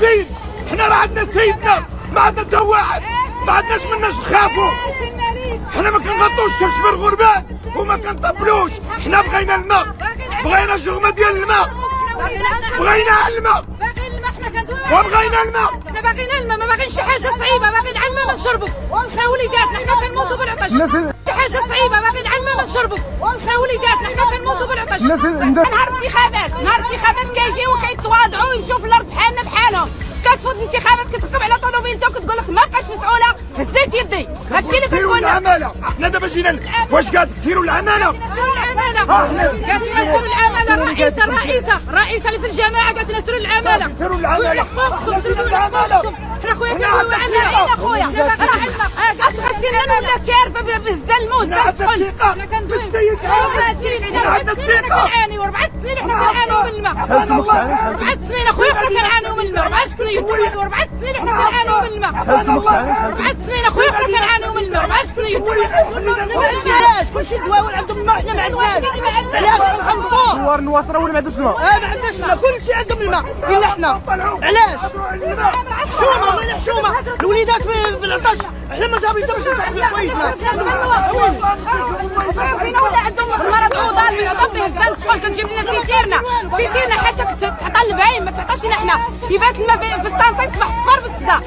خايفين. حنا راه عندنا سيدنا، ما عندنا حتى واحد، ما عندناش مناش نخافوا. حنا ما كنغطوش الشمس بالغربان وما كنطبلوش. حنا بغينا الماء، بغينا الجغمه ديال الماء، بغينا الماء وبغينا الماء. حنا باغيين الماء، ما باغيين شي حاجه صعيبه، باغيين على الماء نشربوا. حنا وليداتنا حنا كنموتوا بالعطش. شي حاجه صعيبه، باغيين على الماء نشربوا. حنا وليداتنا حنا كنموتوا بالعطش. نهار الانتخابات كيجيو وكيتواضعوا ويمشيو في الارض بحالنا بحالهم. كتفوت الانتخابات كتركب على طوموبيلته وكتقول لك ما بقاش مسؤوله، هزيت يدي. هادشي اللي كنقول. العماله حنا دابا جينا واش قالت كسيروا العماله؟ قالت لنا سيروا العماله. الرئيسه اللي في الجماعه قالت لنا سيروا العماله. سيروا العماله. سيروا العماله. حنا خويا كنقولوا عنا خويا خاصنا ولات شارفه بالزلمه والزلمه. حنا كندويو هادشي اللي كنعانيو 4 سنين حنا كنعانيو من الماء. 4 سنين اخويا حنا كنعانيو من الماء. 4 سنين 4 سنين حنا كنعانيو من الماء. 4 سنين اخويا حنا كنعانيو من الماء. 4 سنين. علاش كلشي دواول عندهم الماء وحنا ما عندناش؟ علاش كنخلصوه؟ دوار نواصره ولا ما عندوش الماء؟ ما عندناش الماء، كلشي عندهم الماء الا حنا. علاش؟ حشومه وين حشومه؟ الوليدات في العطش، حنا ما جابين حتى باش نصاحبوا حوايجنا. فينا ولا عندهم المرض عوضان من عضو بهزان تقول كتجيب لنا سيتيرنا حاشاك تعطى للبهايم ما تعطاش لنا حنا. كيفاش الماء في الطنطا يصبح صفر بالصدا.